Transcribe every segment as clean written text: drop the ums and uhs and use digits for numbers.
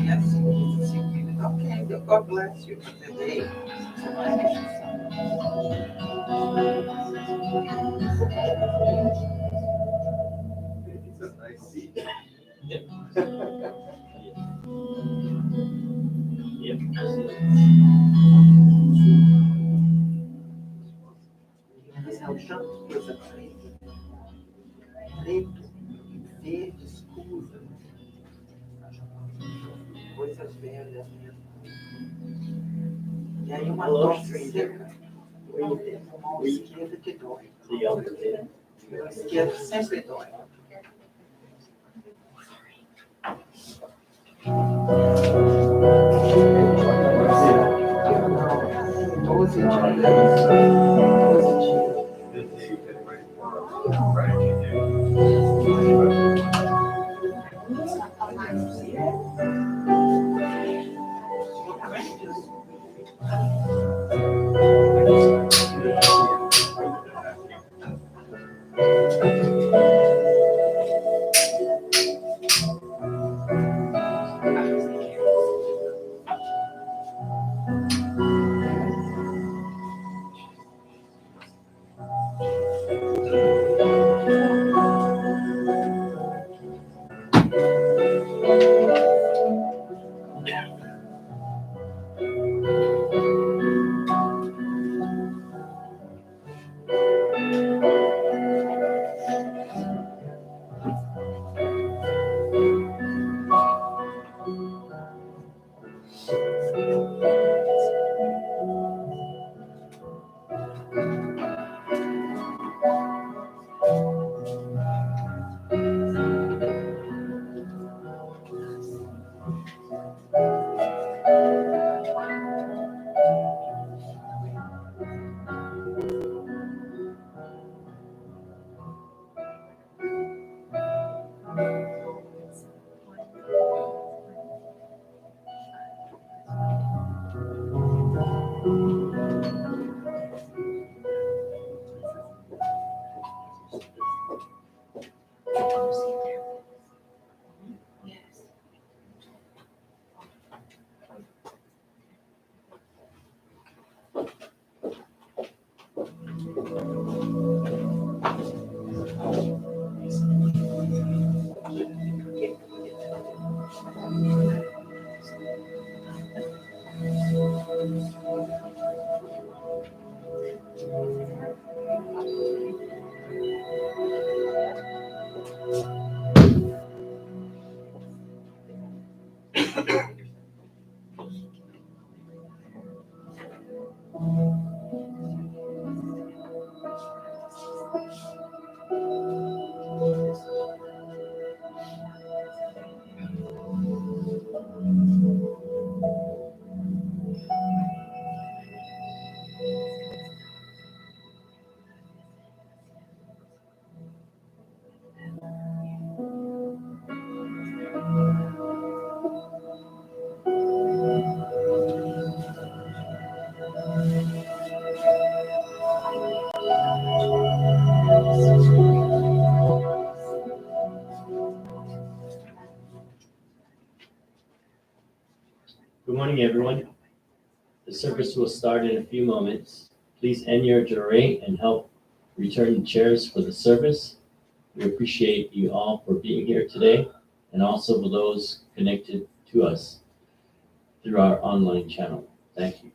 Yes, okay, God bless you for the day. It's a nice seat. Yep. Mas é o tanto de coisa preto, verde, escuro, coisas velhas mesmo. E aí uma tosse seca, uma mão esquerda que dói. Meu esquerdo sempre dói. Não, 12 dias. 12 dias. Good day, getting ready for Friday day. Good morning, everyone. The service will start in a few moments. Please end your juray and help return the chairs for the service. We appreciate you all for being here today and also for those connected to us through our online channel. Thank you.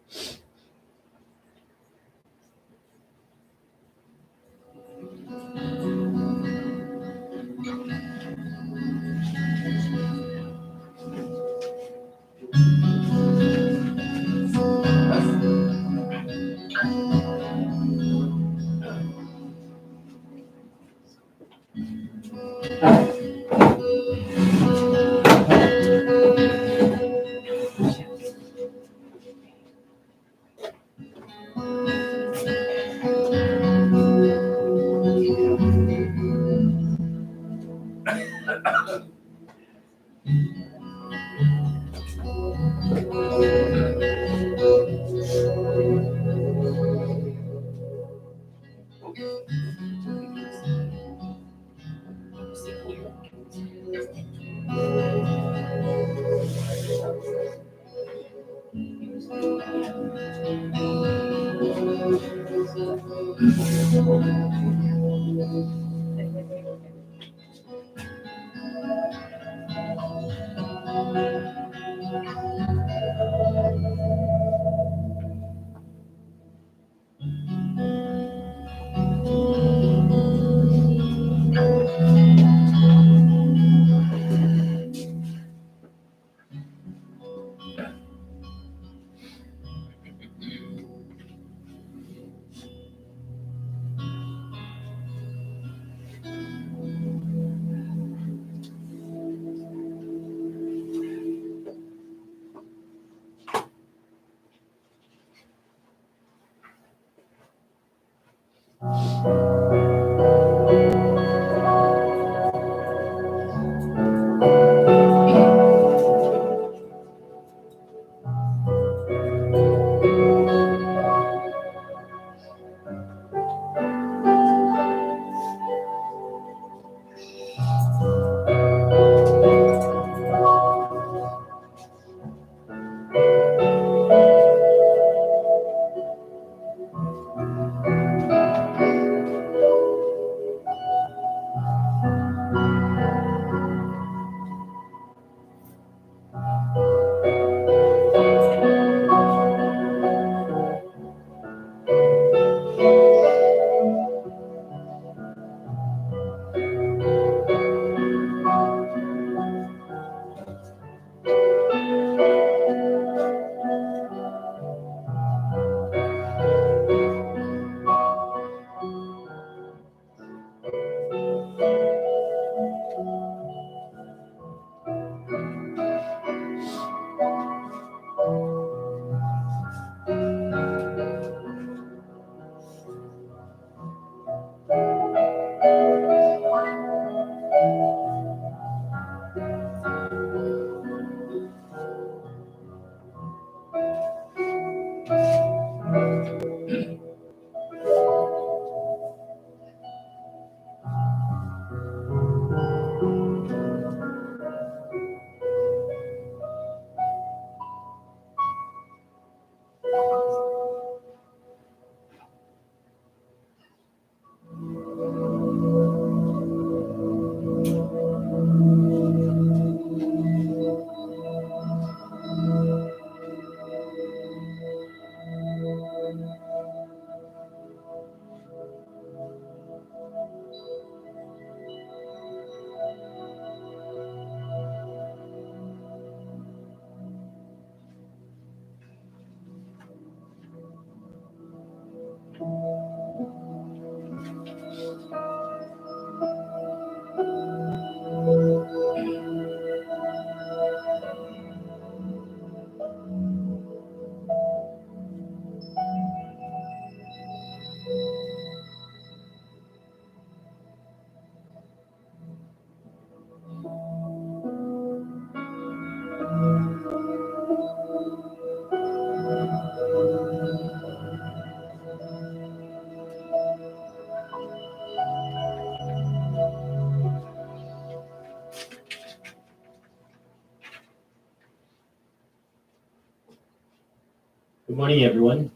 Good morning, everyone.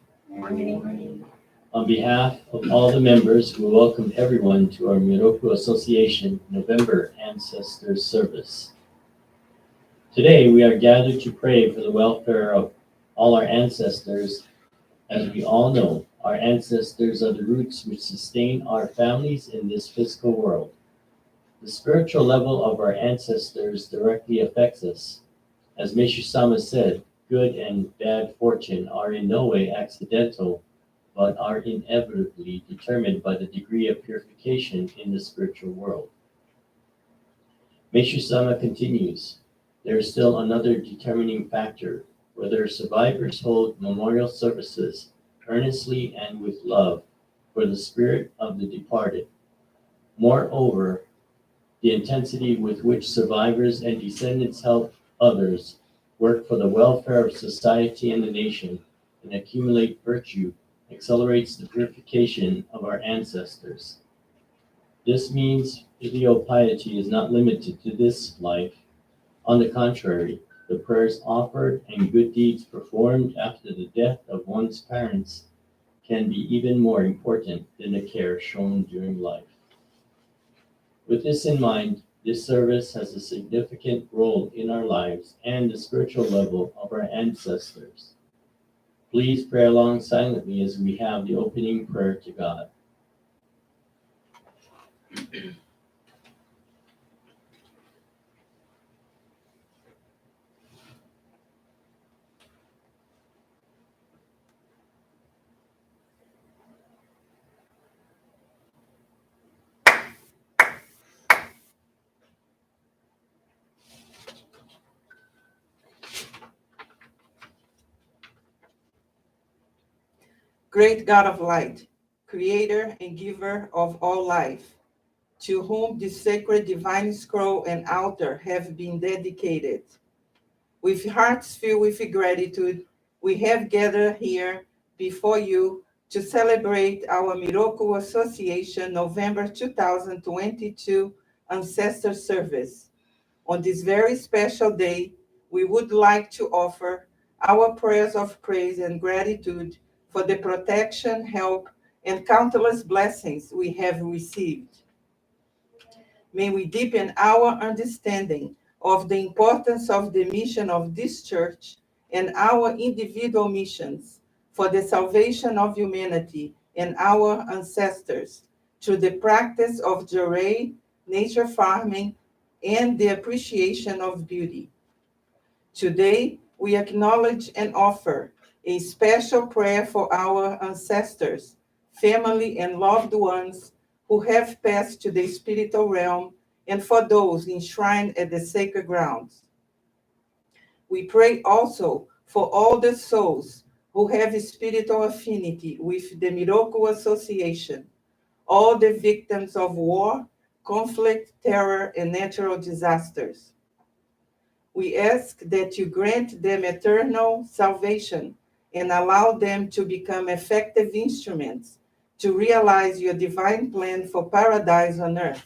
On behalf of all the members, we welcome everyone to our Miroku Association November Ancestors Service. Today, we are gathered to pray for the welfare of all our ancestors. As we all know, our ancestors are the roots which sustain our families in this physical world. The spiritual level of our ancestors directly affects us. As Meishu-sama said, good and bad fortune are in no way accidental, but are inevitably determined by the degree of purification in the spiritual world. Meishu-sama continues, there is still another determining factor, whether survivors hold memorial services earnestly and with love for the spirit of the departed. Moreover, the intensity with which survivors and descendants help others, work for the welfare of society and the nation, and accumulate virtue accelerates the purification of our ancestors. This means filial piety is not limited to this life. On the contrary, the prayers offered and good deeds performed after the death of one's parents can be even more important than the care shown during life. With this in mind, this service has a significant role in our lives and the spiritual level of our ancestors. Please pray along silently as we have the opening prayer to God. Great God of light, creator and giver of all life, to whom this sacred divine scroll and altar have been dedicated. With hearts filled with gratitude, we have gathered here before you to celebrate our Miroku Association November 2022 Ancestor Service. On this very special day, we would like to offer our prayers of praise and gratitude for the protection, help, and countless blessings we have received. May we deepen our understanding of the importance of the mission of this church and our individual missions for the salvation of humanity and our ancestors through the practice of Joray, nature farming, and the appreciation of beauty. Today, we acknowledge and offer a special prayer for our ancestors, family, and loved ones who have passed to the spiritual realm, and for those enshrined at the sacred grounds. We pray also for all the souls who have spiritual affinity with the Miroku Association, all the victims of war, conflict, terror, and natural disasters. We ask that you grant them eternal salvation and allow them to become effective instruments to realize your divine plan for paradise on earth,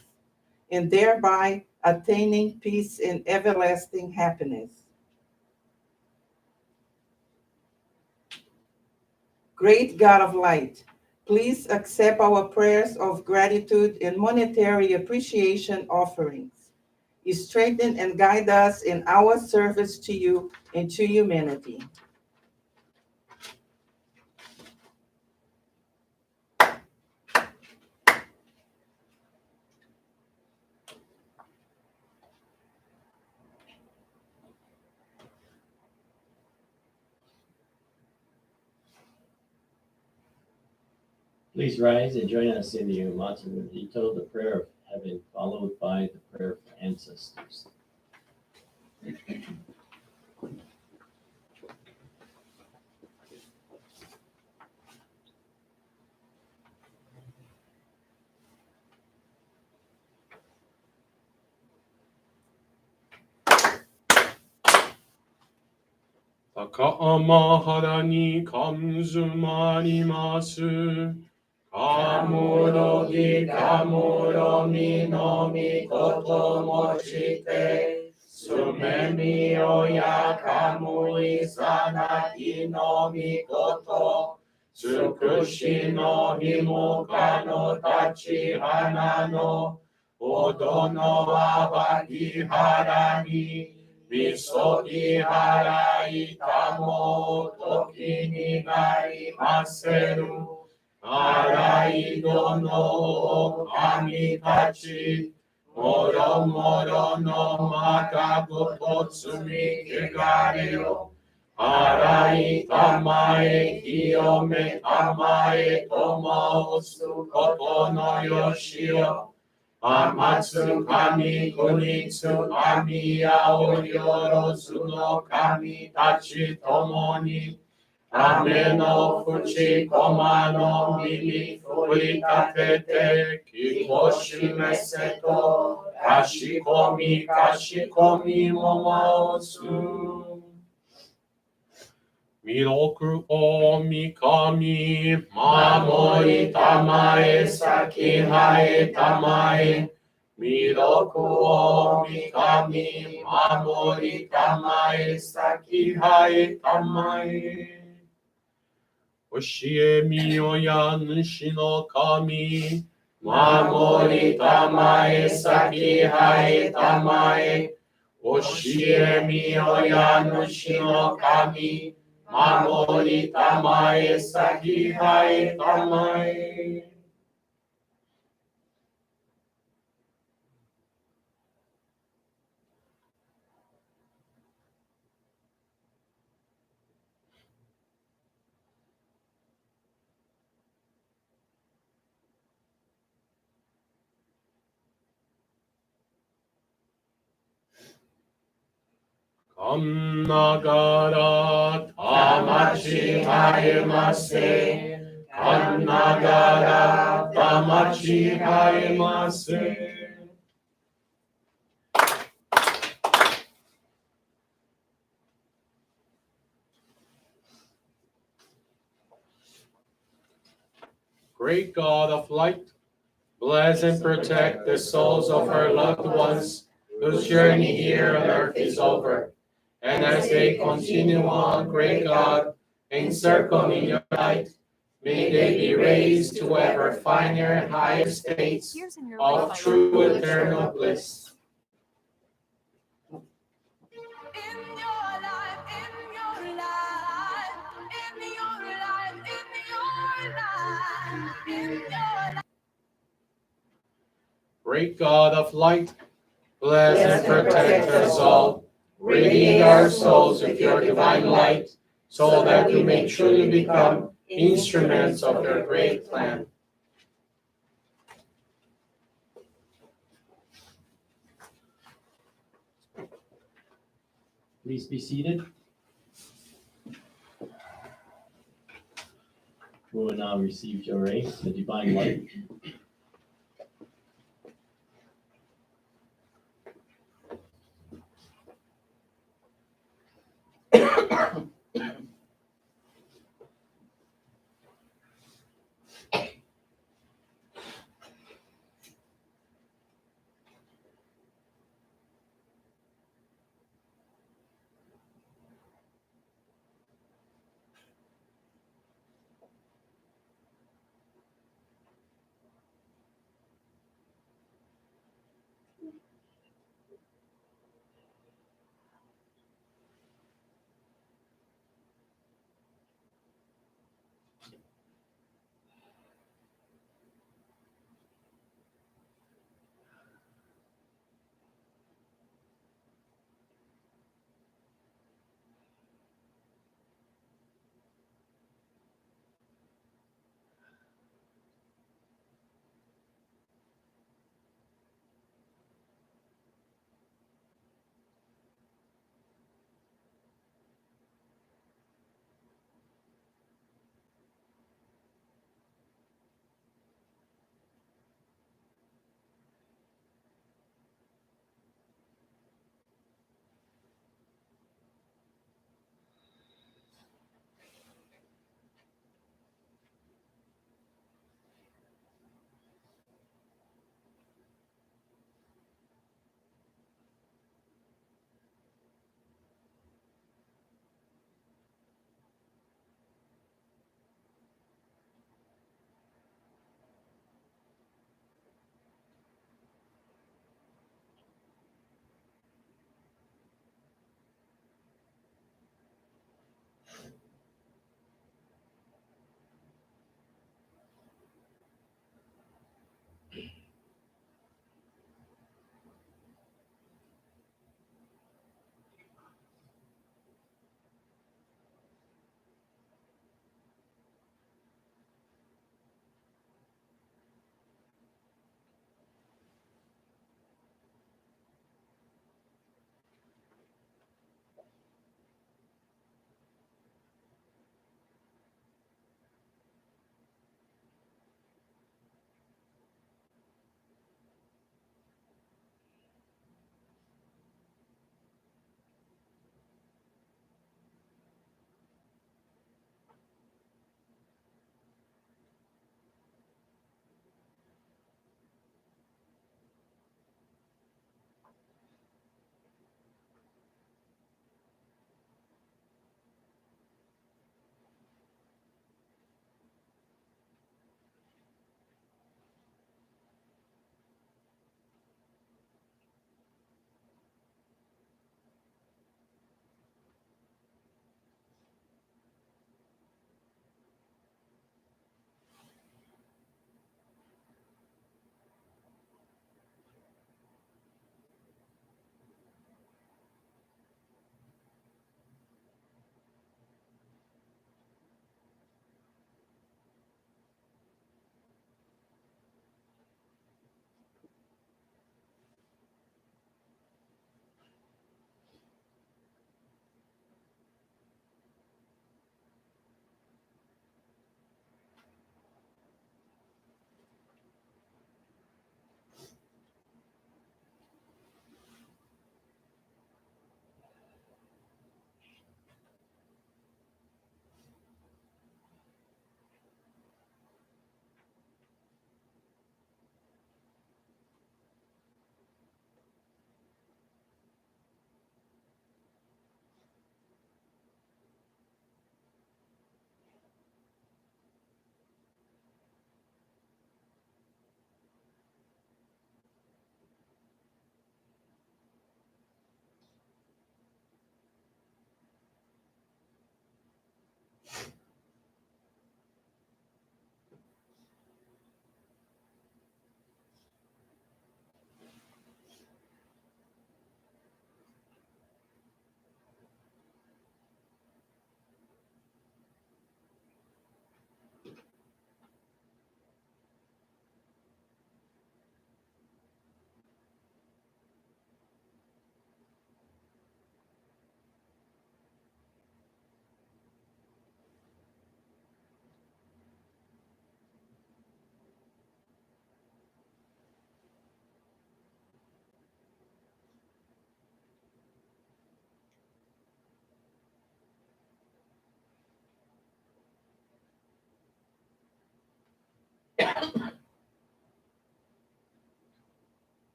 and thereby attaining peace and everlasting happiness. Great God of light, please accept our prayers of gratitude and monetary appreciation offerings. Strengthen and guide us in our service to you and to humanity. Please rise and join us in the Umato Mudito, the prayer of heaven, followed by the prayer for ancestors. Taka'ama hara ni kamzumarimasu. Kamuro gi kamuro mi no mi koto mochite. Sumemi oya kamui sanaki no mi koto. Tsukushi no himoka no tachi hana no. Odo no awaki hara ni. Misogi harai tamo toki ni narimaseru. Arai dono kami tachi. Moro moro no makago totsumi kegareo. Arai tamae kiyome tamae tomausu koto no yoshio. Amatsu kami kunitsu kami aoyorozu no kami tachi tomoni. Ame no fuchi koma no mimi furitatete kikoshime seto kashikomi momosu. Miroku o mikami, mamori tamae saki hae tamae. Miroku o mikami, mamori tamae saki hae tamae. 教えみよや主の神。守りたまえ、先生えたまえ。教えみよや主の神。守りたまえ、先生えたまえ。かんながら魂生えませ。かんながら魂生えませ。Great God of light, bless and protect the souls of our loved ones whose journey here on earth is over. And as they continue on, great God, encircle in your light, may they be raised to ever finer and higher states of true eternal bliss. Great God of light, bless and protect us all. Radiate our souls with your divine light, so that we may truly become instruments of your great plan. Please be seated. We will now receive Joreh, the divine light.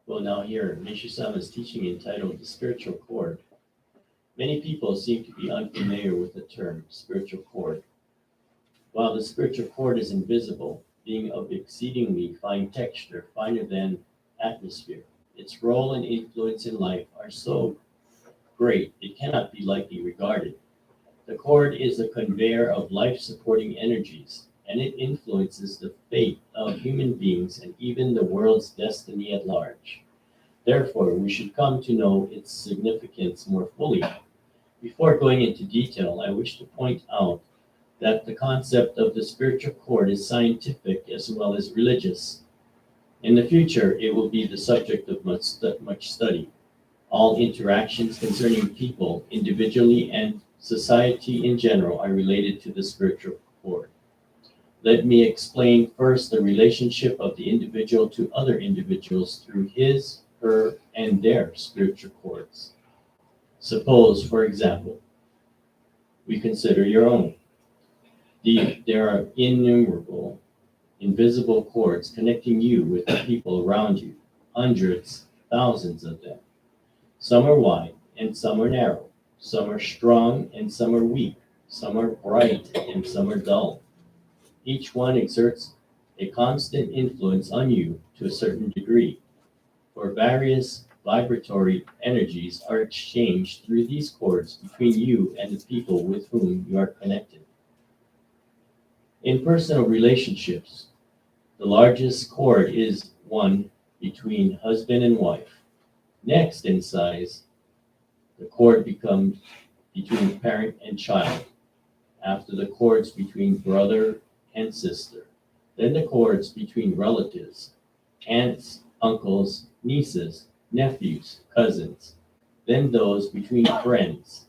We'll now hear Nishu-sama's teaching entitled The Spiritual Cord. Many people seem to be unfamiliar with the term spiritual cord. While the spiritual cord is invisible, being of exceedingly fine texture, finer than atmosphere, its role and influence in life are so great it cannot be lightly regarded. The cord is a conveyor of life-supporting energies, and it influences the fate of human beings and even the world's destiny at large. Therefore, we should come to know its significance more fully. Before going into detail, I wish to point out that the concept of the spiritual cord is scientific as well as religious. In the future, it will be the subject of much study. All interactions concerning people, individually and society in general, are related to the spiritual cord. Let me explain first the relationship of the individual to other individuals through his, her, and their spiritual cords. Suppose, for example, we consider your own. There are innumerable invisible cords connecting you with the people around you, hundreds, thousands of them. Some are wide and some are narrow. Some are strong and some are weak. Some are bright and some are dull. Each one exerts a constant influence on you to a certain degree, for various vibratory energies are exchanged through these cords between you and the people with whom you are connected. In personal relationships, the largest cord is one between husband and wife. Next in size, the cord becomes between parent and child. After, the cords between brother and sister. Then the cords between relatives, aunts, uncles, nieces, nephews, cousins. Then those between friends.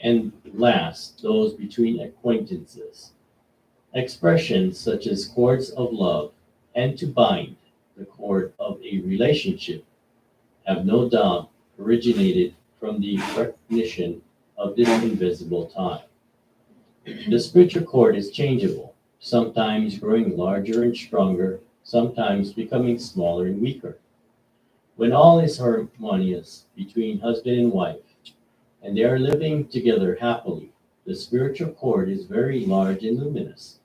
And last, those between acquaintances. Expressions such as cords of love and to bind, the cord of a relationship, have no doubt originated from the recognition of this invisible tie. The spiritual cord is changeable, sometimes growing larger and stronger, sometimes becoming smaller and weaker. When all is harmonious between husband and wife, and they are living together happily, the spiritual cord is very large and luminous.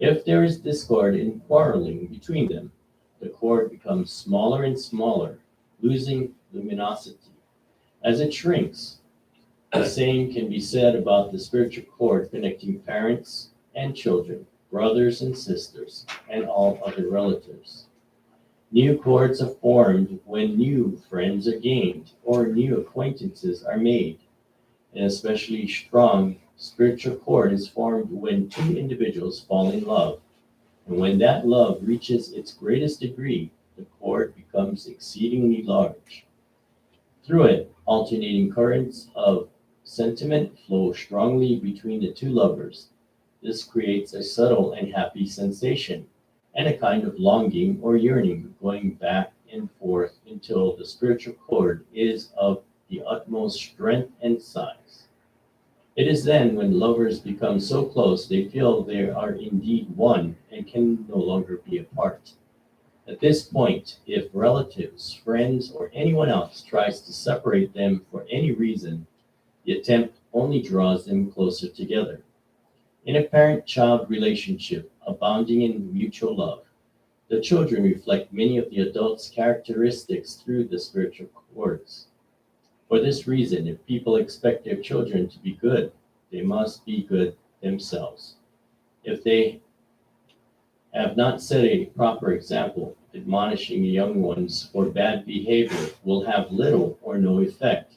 If there is discord and quarreling between them, the cord becomes smaller and smaller, losing luminosity. As it shrinks, the same can be said about the spiritual cord connecting parents and children, brothers and sisters, and all other relatives. New cords are formed when new friends are gained or new acquaintances are made. An especially strong spiritual cord is formed when two individuals fall in love. And when that love reaches its greatest degree, the cord becomes exceedingly large. Through it, alternating currents of sentiment flow strongly between the two lovers. This creates a subtle and happy sensation, and a kind of longing or yearning going back and forth until the spiritual cord is of the utmost strength and size. It is then when lovers become so close they feel they are indeed one and can no longer be apart. At this point, if relatives, friends, or anyone else tries to separate them for any reason, the attempt only draws them closer together. In a parent-child relationship abounding in mutual love, the children reflect many of the adults' characteristics through the spiritual cords. For this reason, if people expect their children to be good, they must be good themselves. If they have not set a proper example, admonishing the young ones for bad behavior will have little or no effect.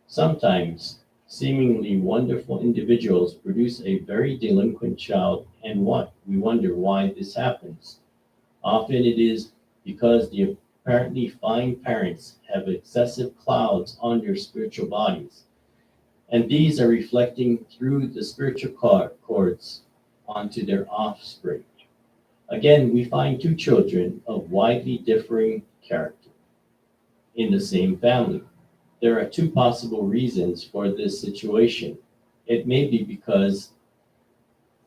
Sometimes, seemingly wonderful individuals produce a very delinquent child, and we wonder why this happens. Often it is because the apparently fine parents have excessive clouds on their spiritual bodies, and these are reflecting through the spiritual cords onto their offspring. Again, we find two children of widely differing character in the same family. There are two possible reasons for this situation. It may be because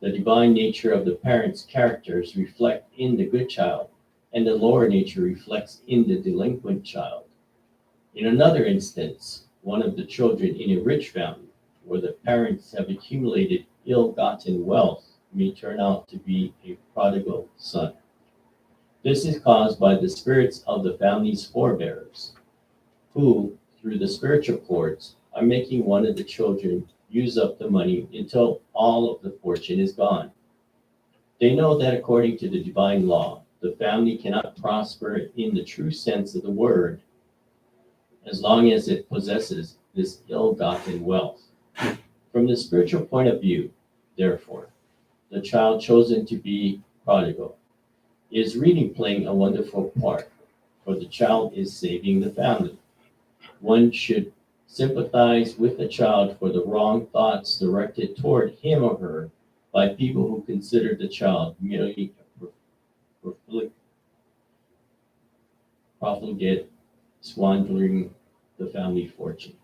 the divine nature of the parents' characters reflect in the good child, and the lower nature reflects in the delinquent child. In another instance, one of the children in a rich family, where the parents have accumulated ill-gotten wealth, may turn out to be a prodigal son. This is caused by the spirits of the family's forebears, who, through the spiritual cords, are making one of the children use up the money until all of the fortune is gone. They know that according to the divine law, the family cannot prosper in the true sense of the word as long as it possesses this ill-gotten wealth. From the spiritual point of view, therefore, the child chosen to be prodigal is really playing a wonderful part, for the child is saving the family. One should sympathize with the child for the wrong thoughts directed toward him or her by people who consider the child merely a profligate squandering the family fortune.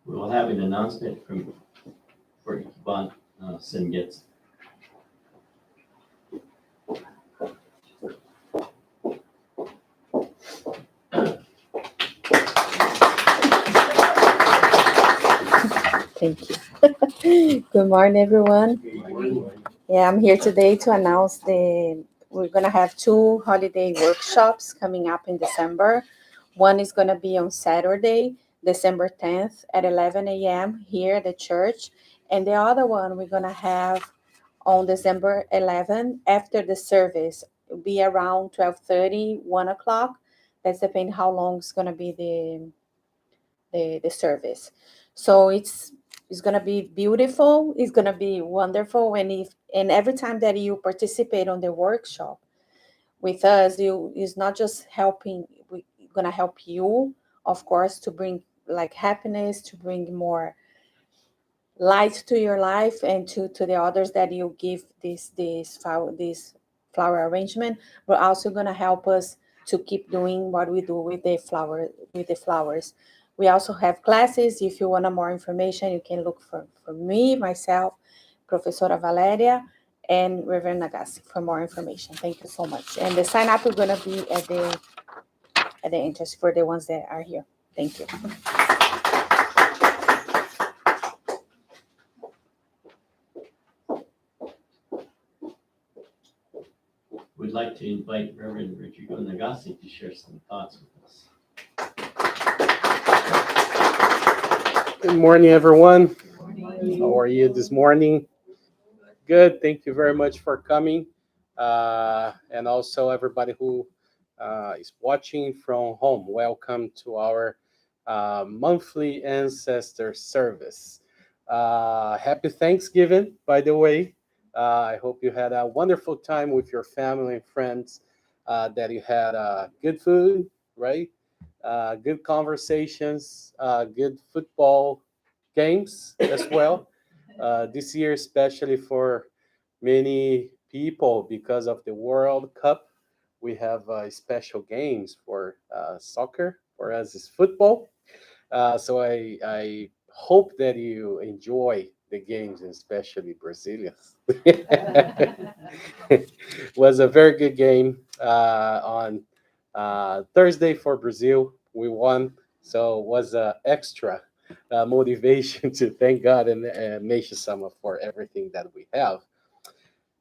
We will have an announcement for Ivan Sengetz. Thank you. Good morning, everyone. Yeah, I'm here today to announce we're gonna have two holiday workshops coming up in December. One is gonna be on Saturday, December 10th at 11 a.m. here at the church, and the other one we're gonna have on December 11th after the service. It'll be around 12:30, 1 o'clock. That's depending how long it's gonna be the service. So it's gonna be beautiful. It's gonna be wonderful. And every time that you participate on the workshop with us, you is not just helping. We're gonna help you, of course, to bring like happiness, to bring more light to your life and to the others that you give this flower arrangement, but also gonna help us to keep doing what we do with the flowers. We also have classes. If you want more information, you can look for me, myself, Professora Valeria, and Reverend Nagassi for more information. Thank you so much. And the sign up is gonna be at the entrance for the ones that are here. Thank you. We'd like to invite Reverend Rodrigo Nagassi to share some thoughts with us. Good morning, everyone. How are you this morning? Good. Thank you very much for coming. And also everybody who is watching from home. Welcome to our monthly ancestor service. Happy Thanksgiving, by the way. I hope you had a wonderful time with your family and friends, that you had good food, right? Good conversations, good football games as well. This year, especially for many people, because of the World Cup, we have special games for soccer, for us is football. So I hope that you enjoy the games, especially Brazilians. Was a very good game on Thursday for Brazil. We won, so it was extra motivation to thank God and Meishu Sama for everything that we have.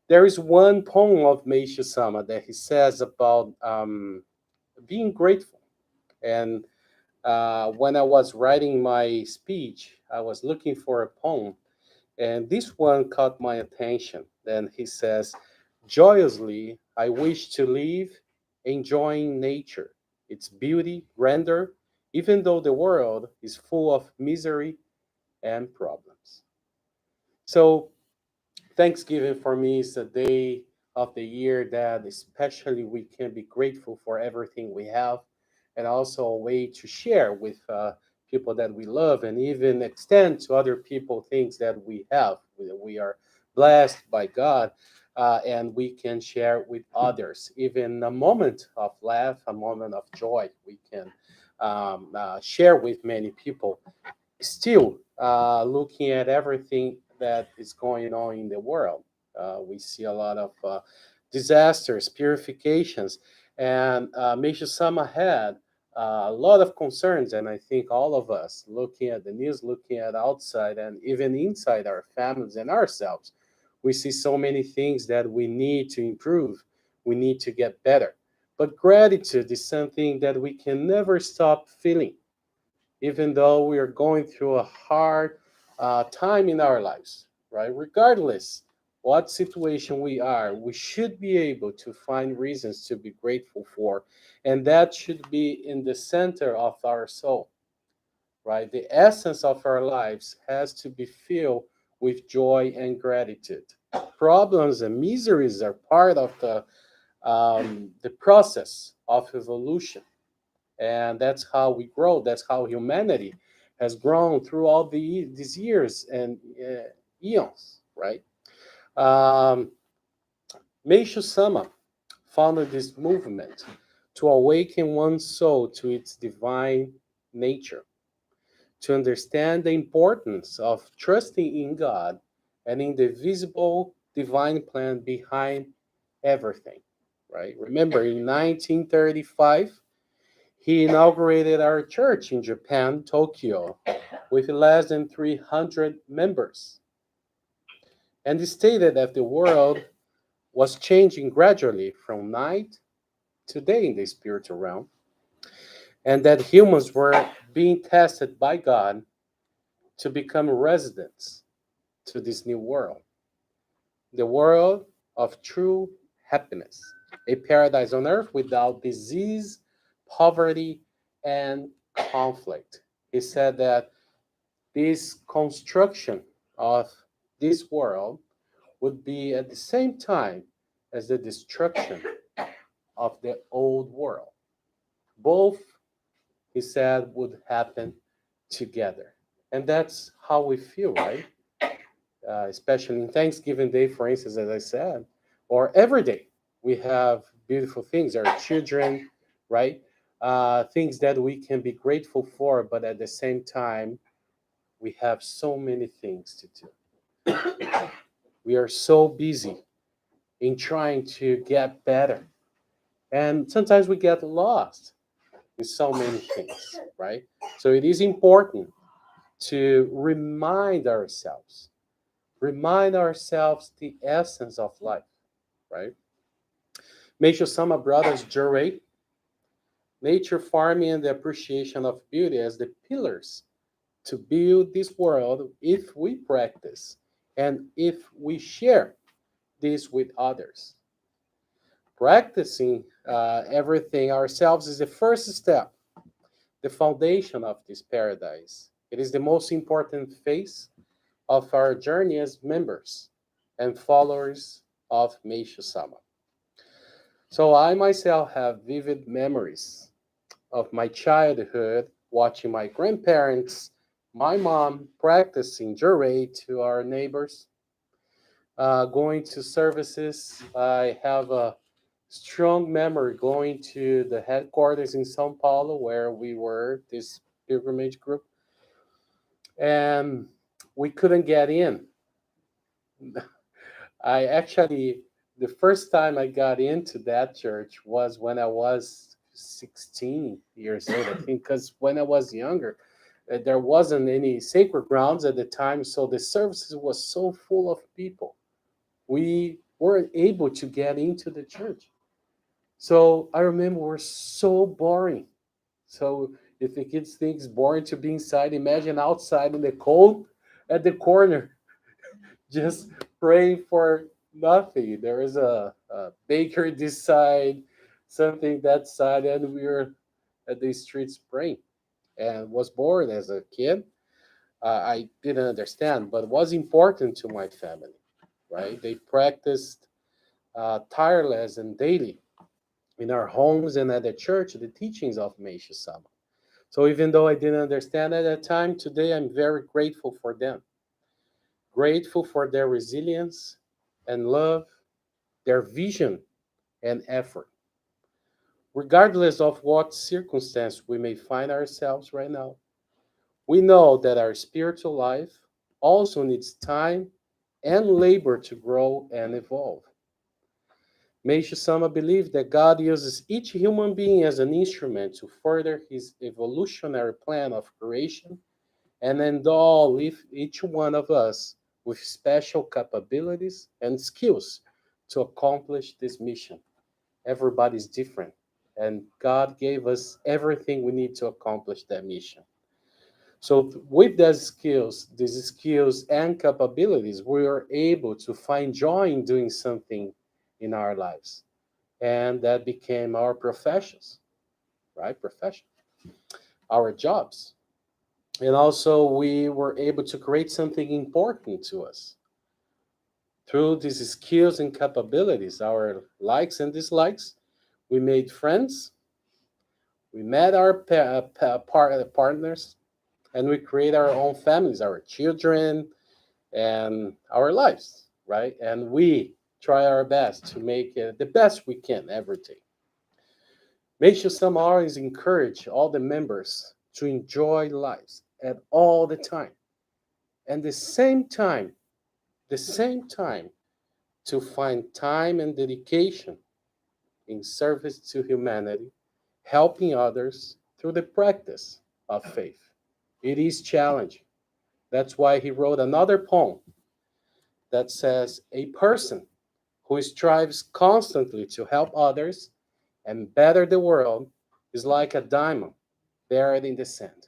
There is one poem of Meishu Sama that he says about being grateful. And when I was writing my speech, I was looking for a poem, and this one caught my attention. Then he says, joyously, I wish to live enjoying nature, its beauty, grandeur, even though the world is full of misery and problems. So, Thanksgiving for me is a day of the year that especially we can be grateful for everything we have, and also a way to share with people that we love and even extend to other people things that we have. We are blessed by God, and we can share with others. Even a moment of laugh, a moment of joy, we can share with many people. Still, looking at everything that is going on in the world, we see a lot of disasters, purifications, and Meishu Sama had a lot of concerns. And I think all of us, looking at the news, looking at outside, and even inside our families and ourselves, we see so many things that we need to improve. We need to get better. But gratitude is something that we can never stop feeling even though we are going through a hard time in our lives, right? Regardless what situation we are, we should be able to find reasons to be grateful for, and that should be in the center of our soul, right? The essence of our lives has to be filled with joy and gratitude. Problems and miseries are part of the process of evolution, and that's how we grow. That's how humanity has grown through all these years and eons, right? Um, Meishu Sama founded this movement to awaken one's soul to its divine nature, to understand the importance of trusting in God and in the visible divine plan behind everything, right? Remember, in 1935, he inaugurated our church in Japan, Tokyo. with less than 300 members. And it stated that the world was changing gradually from night to day in the spiritual realm, and that humans were being tested by God to become residents to this new world, the world of true happiness, a paradise on earth without disease, poverty, and conflict. He said that this construction of this world would be at the same time as the destruction of the old world. Both, he said, would happen together. And that's how we feel, right? Especially in Thanksgiving Day, for instance, as I said, or every day, we have beautiful things, our children, right? Things that we can be grateful for, but at the same time, we have so many things to do. We are so busy in trying to get better. And sometimes we get lost in so many things, right? So it is important to remind ourselves the essence of life, right? Meishu Sama brothers Jurei, nature, farming, and the appreciation of beauty as the pillars to build this world if we practice and if we share this with others. Practicing everything ourselves is the first step, the foundation of this paradise. It is the most important phase of our journey as members and followers of Meishu Sama. So I myself have vivid memories of my childhood watching my grandparents, my mom practicing jure to our neighbors, going to services. I have a strong memory going to the headquarters in Sao Paulo where we were, this pilgrimage group, and we couldn't get in. I actually, the first time I got into that church was when I was 16 years old, I think, because when I was younger, there wasn't any sacred grounds at the time, so the services was so full of people. We weren't able to get into the church. So I remember we're so boring. So if the kids think it's boring to be inside, imagine outside in the cold at the corner, just praying for nothing. There is a bakery this side, something that side, and we were at the streets praying. And was bored as a kid. I didn't understand, but it was important to my family, right? They practiced tireless and daily in our homes and at the church the teachings of Meishu Sama. So even though I didn't understand at that time, today I'm very grateful for them. Grateful for their resilience and love, their vision and effort. Regardless of what circumstance we may find ourselves right now, we know that our spiritual life also needs time and labor to grow and evolve. Meishu Sama believed that God uses each human being as an instrument to further his evolutionary plan of creation and endow each one of us with special capabilities and skills to accomplish this mission. Everybody's different, and God gave us everything we need to accomplish that mission. So, with these skills and capabilities, we are able to find joy in doing something in our lives, and that became our professions, right? Profession, our jobs. And also, we were able to create something important to us. Through these skills and capabilities, our likes and dislikes, we made friends, we met our partners, and we create our own families, our children, and our lives, right? And we try our best to make it the best we can every day. Make sure some always encourage all the members to enjoy lives at all the time. And the same time to find time and dedication in service to humanity, helping others through the practice of faith. It is challenging. That's why he wrote another poem that says, a person who strives constantly to help others and better the world is like a diamond buried in the sand.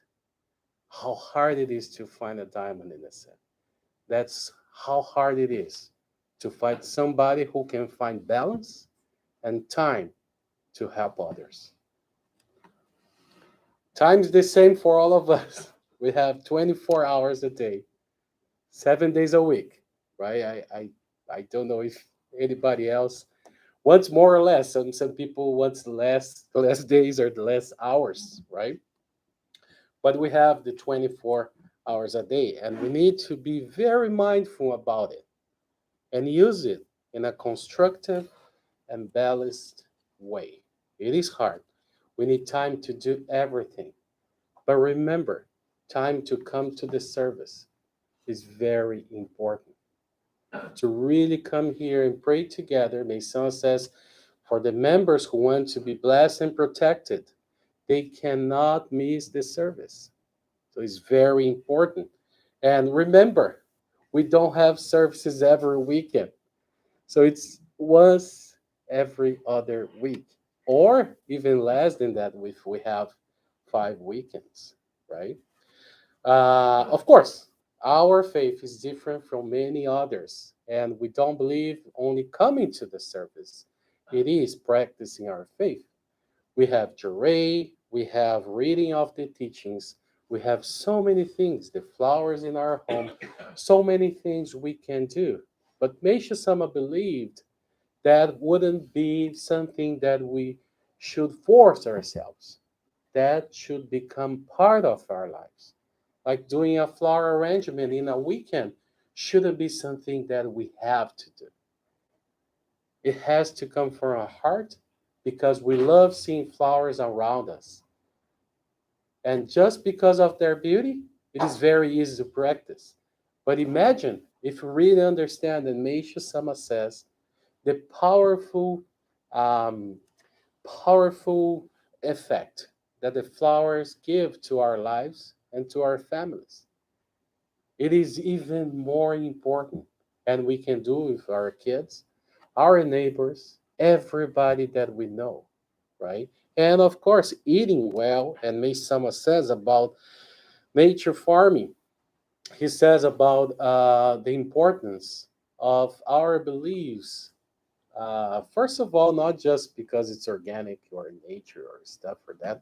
How hard it is to find a diamond in the sand. That's how hard it is to find somebody who can find balance and time to help others. Time's the same for all of us. We have 24 hours a day, 7 days a week, right? I don't know if anybody else wants more or less. Some people want less days or less hours, right? But we have the 24 hours a day, and we need to be very mindful about it and use it in a constructive and balanced way. It is hard. We need time to do everything. But remember, time to come to the service is very important. To really come here and pray together, Mason says, for the members who want to be blessed and protected, they cannot miss the service. So it's very important. And remember, we don't have services every weekend. So it's once every other week, or even less than that if we have 5 weekends, right? Of course, our faith is different from many others, and we don't believe only coming to the service. It is practicing our faith. We have Jure, we have reading of the teachings, we have so many things, the flowers in our home, so many things we can do. But Meisha Sama believed that wouldn't be something that we should force ourselves. That should become part of our lives. Like doing a flower arrangement in a weekend shouldn't be something that we have to do. It has to come from our heart because we love seeing flowers around us. And just because of their beauty, it is very easy to practice. But imagine if you really understand, and Meishu Sama says, the um, powerful effect that the flowers give to our lives and to our families. It is even more important, and we can do with our kids, our neighbors, everybody that we know, right? And of course, eating well, and Meisama says about nature farming. He says about the importance of our beliefs. First of all, not just because it's organic or nature or stuff or that,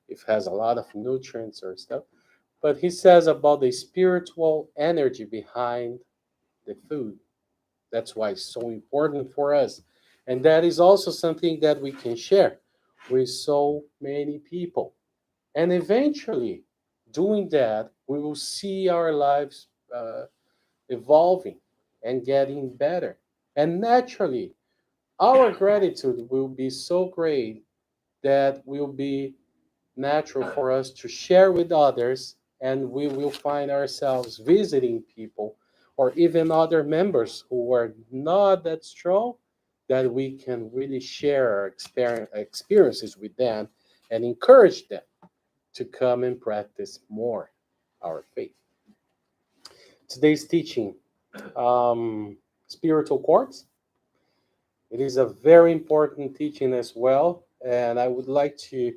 it has a lot of nutrients or stuff, but he says about the spiritual energy behind the food. That's why it's so important for us. And that is also something that we can share with so many people. And eventually, doing that, we will see our lives evolving and getting better. And naturally, our gratitude will be so great that will be natural for us to share with others, and we will find ourselves visiting people or even other members who are not that strong, that we can really share our experiences with them and encourage them to come and practice more our faith. Today's teaching, spiritual chords. It is a very important teaching as well, and I would like to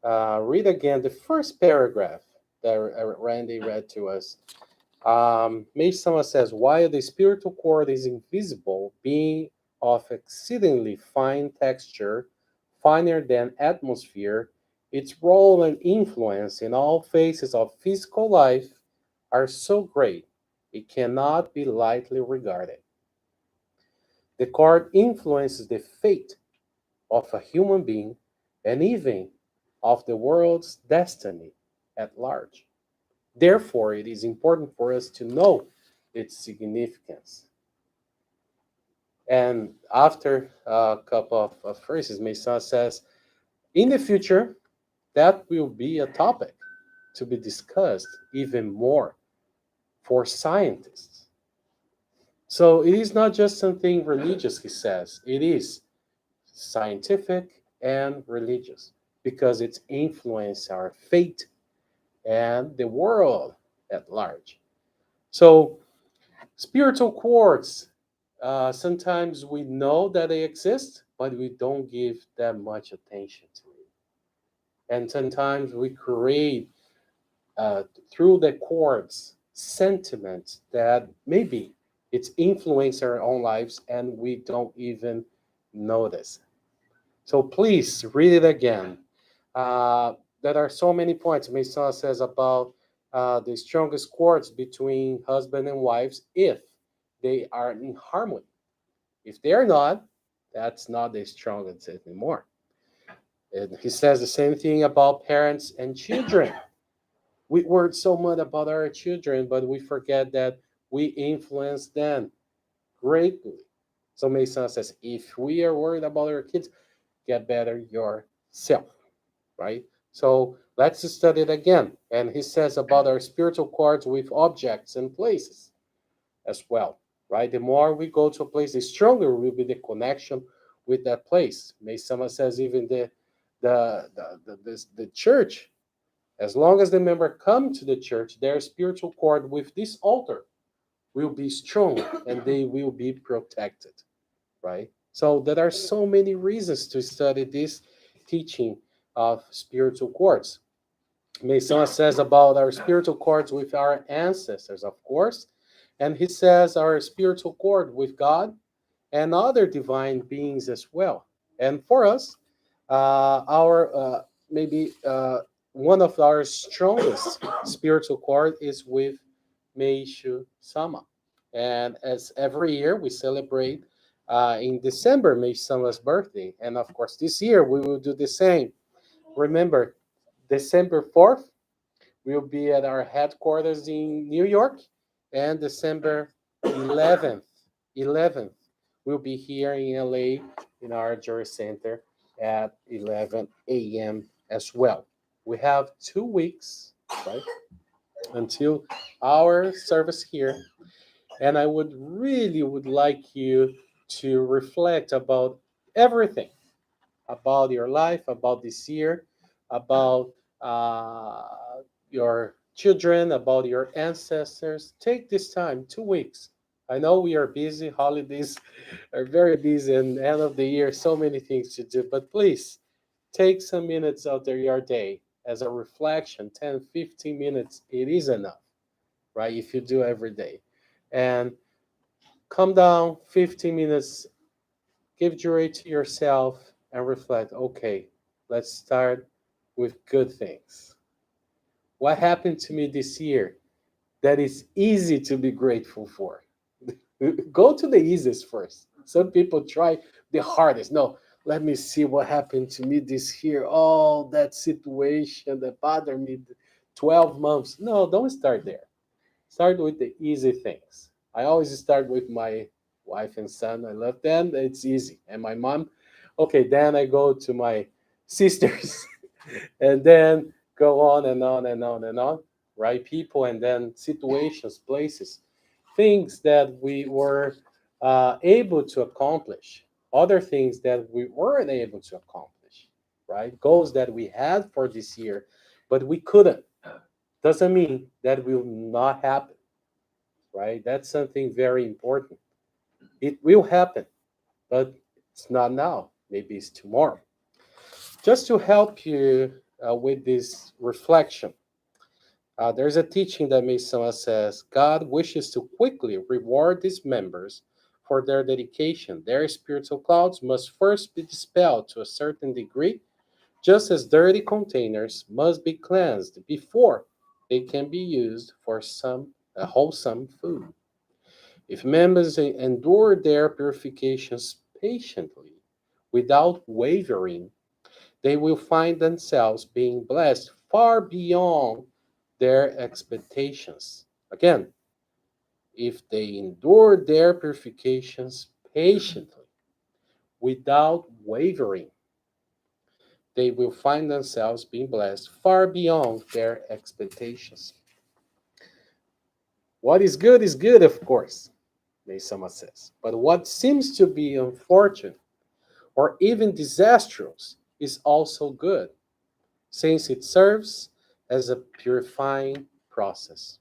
read again the first paragraph that Randy read to us. Meisama says, while the spiritual cord is invisible, being of exceedingly fine texture, finer than atmosphere, its role and influence in all phases of physical life are so great, it cannot be lightly regarded. The cord influences the fate of a human being and even of the world's destiny at large. Therefore, it is important for us to know its significance. And after a couple of phrases, Mesa says, in the future, that will be a topic to be discussed even more for scientists. So it is not just something religious, he says, it is scientific and religious because it's influenced our fate and the world at large. So, spiritual courts, sometimes we know that they exist, but we don't give that much attention to it. And sometimes we create, through the courts, sentiments that maybe it's influenced our own lives and we don't even notice. So please read it again. There are so many points Mason says about the strongest cords between husband and wives if they are in harmony. If they're not, that's not the strongest anymore. And he says the same thing about parents and children. We worry so much about our children, but we forget that we influence them greatly. So Mason says, if we are worried about our kids, get better yourself, right? So let's study it again. And he says about our spiritual cords with objects and places as well, right? The more we go to a place, the stronger will be the connection with that place. Mason says even the church, as long as the member come to the church, their spiritual cord with this altar will be strong and they will be protected, right? So there are so many reasons to study this teaching of spiritual cords. Mason says about our spiritual cords with our ancestors, of course, and he says our spiritual cord with God and other divine beings as well. And for us, our maybe one of our strongest spiritual cord is with Meishu Sama. And as every year we celebrate in December Meishu Sama's birthday. And of course, this year we will do the same. Remember, December 4th, we'll be at our headquarters in New York. And December 11th, we'll be here in LA in our Jury Center at 11 a.m. as well. We have 2 weeks, right, until our service here. And I would really would like you to reflect about everything, about your life, about this year, about your children, about your ancestors. Take this time, 2 weeks. I know we are busy, holidays are very busy, and end of the year, so many things to do, but please take some minutes out of your day as a reflection. 10, 15 minutes, it is enough, right? If you do every day. And come down 15 minutes, give joy to yourself and reflect. Okay, let's start with good things. What happened to me this year that is easy to be grateful for? Go to the easiest first. Some people try the hardest. No, let me see what happened to me this year. Oh, that situation that bothered me 12 months. No, don't start there. Start with the easy things. I always start with my wife and son. I love them. It's easy. And my mom. Okay, then I go to my sisters and then go on and on and on and on, right? People and then situations, places, things that we were able to accomplish, other things that we weren't able to accomplish, right? Goals that we had for this year, but we couldn't. Doesn't mean that will not happen, right? That's something very important. It will happen, but it's not now. Maybe it's tomorrow. Just to help you with this reflection, there's a teaching that Misama says God wishes to quickly reward his members for their dedication. Their spiritual clouds must first be dispelled to a certain degree, just as dirty containers must be cleansed before they can be used for some wholesome food. If members endure their purifications patiently, without wavering, they will find themselves being blessed far beyond their expectations. Again, if they endure their purifications patiently, without wavering, they will find themselves being blessed far beyond their expectations. What is good, of course, Meisama says. But what seems to be unfortunate or even disastrous is also good, since it serves as a purifying process.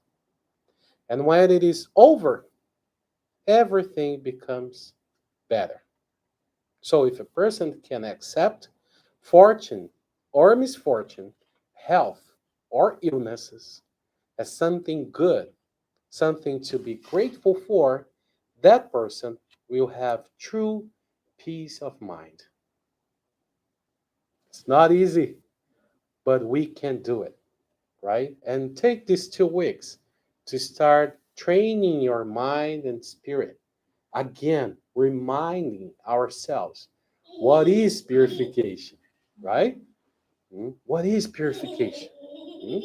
And when it is over, everything becomes better. So if a person can accept fortune or misfortune, health or illnesses as something good, something to be grateful for, that person will have true peace of mind. It's not easy, but we can do it, right? And take these 2 weeks to start training your mind and spirit. Again, reminding ourselves what is purification, right? What is purification?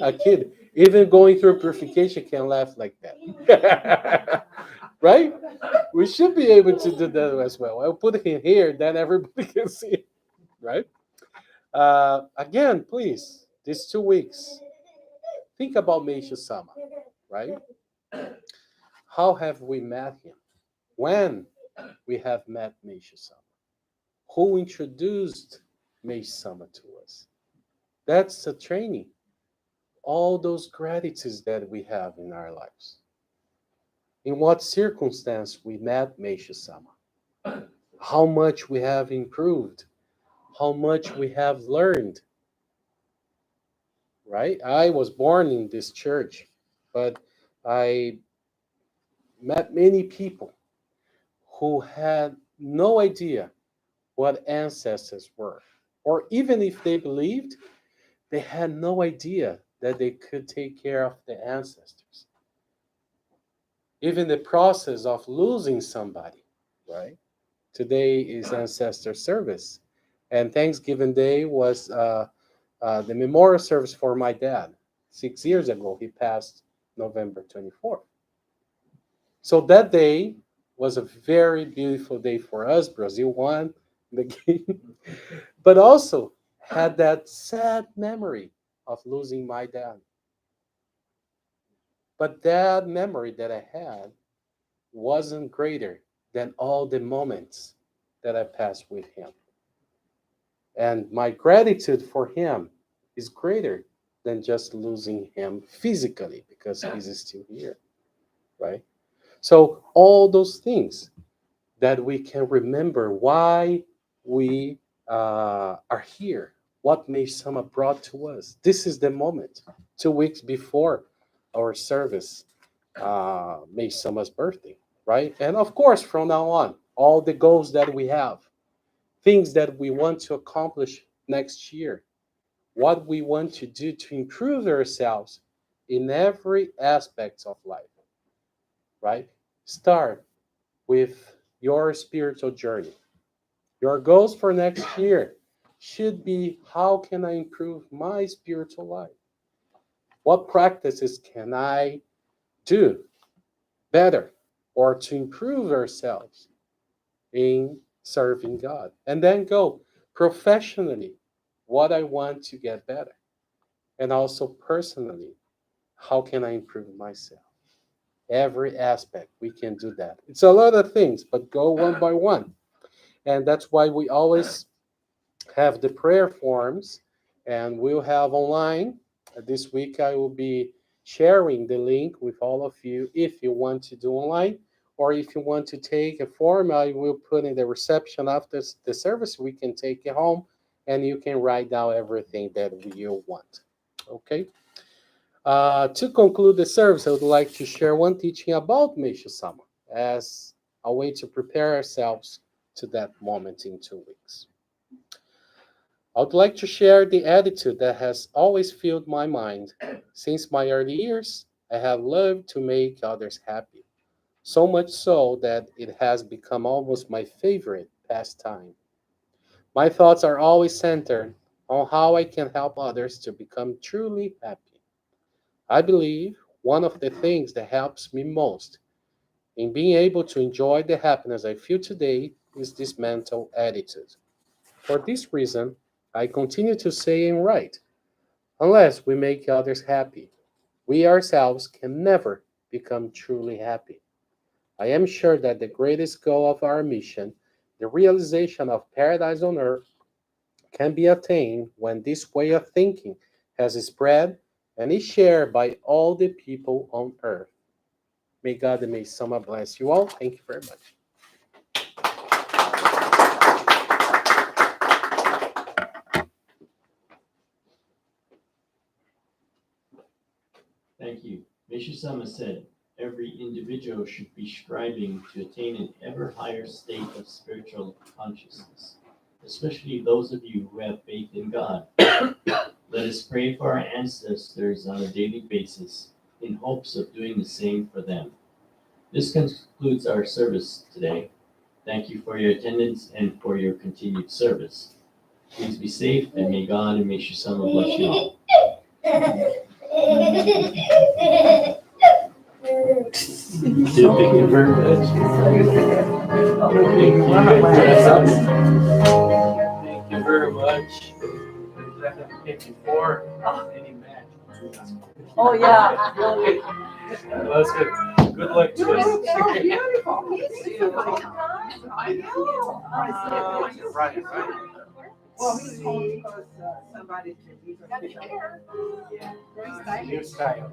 A kid, even going through purification, can laugh like that. Right? We should be able to do that as well. I'll put it here, then everybody can see it, right? Again, please, these 2 weeks, think about Meishu Sama, right? How have we met him? When we have met Meishu Sama? Who introduced Meishu Sama to us? That's a training. All those gratitudes that we have in our lives. In what circumstance we met Meishu Sama? How much we have improved? How much we have learned? Right? I was born in this church, but I met many people who had no idea what ancestors were. Or even if they believed, they had no idea that they could take care of the ancestors. Even the process of losing somebody, right? Today is ancestor service. And Thanksgiving Day was the memorial service for my dad. 6 years ago, he passed November 24th. So that day was a very beautiful day for us. Brazil won the game, but also had that sad memory of losing my dad. But that memory that I had wasn't greater than all the moments that I passed with him. And my gratitude for him is greater than just losing him physically because he's still here, right? So, all those things that we can remember why we are here, what May Sama brought to us. This is the moment, 2 weeks before our service, May Sama's birthday, right? And of course, from now on, all the goals that we have, things that we want to accomplish next year, what we want to do to improve ourselves in every aspect of life, right? Start with your spiritual journey. Your goals for next year should be, how can I improve my spiritual life? What practices can I do better or to improve ourselves in serving God? And then go professionally, what I want to get better. And also personally, how can I improve myself? Every aspect, we can do that. It's a lot of things, but go one by one. And that's why we always have the prayer forms, and we'll have online. This week, I will be sharing the link with all of you if you want to do online, or if you want to take a form, I will put in the reception after the service. We can take it home, and you can write down everything that you want. Okay? To conclude the service, I would like to share one teaching about Meishu Sama as a way to prepare ourselves to that moment in 2 weeks. I would like to share the attitude that has always filled my mind. Since my early years, I have loved to make others happy, so much so that it has become almost my favorite pastime. My thoughts are always centered on how I can help others to become truly happy. I believe one of the things that helps me most in being able to enjoy the happiness I feel today is this mental attitude. For this reason, I continue to say and write, unless we make others happy, we ourselves can never become truly happy. I am sure that the greatest goal of our mission, the realization of paradise on earth, can be attained when this way of thinking has spread and is shared by all the people on earth. May God and may Sama bless you all. Thank you very much. Thank you. Meishu Sama said, every individual should be striving to attain an ever higher state of spiritual consciousness, especially those of you who have faith in God. Let us pray for our ancestors on a daily basis in hopes of doing the same for them. This concludes our service today. Thank you for your attendance and for your continued service. Please be safe, and may God and Meishu Sama bless you all. Thank you very much. Thank you very much. Before any match. Oh, yeah. Well, that's good. Good luck to us. So beautiful. I know. Right. Well, he's home because somebody can leave him. New style.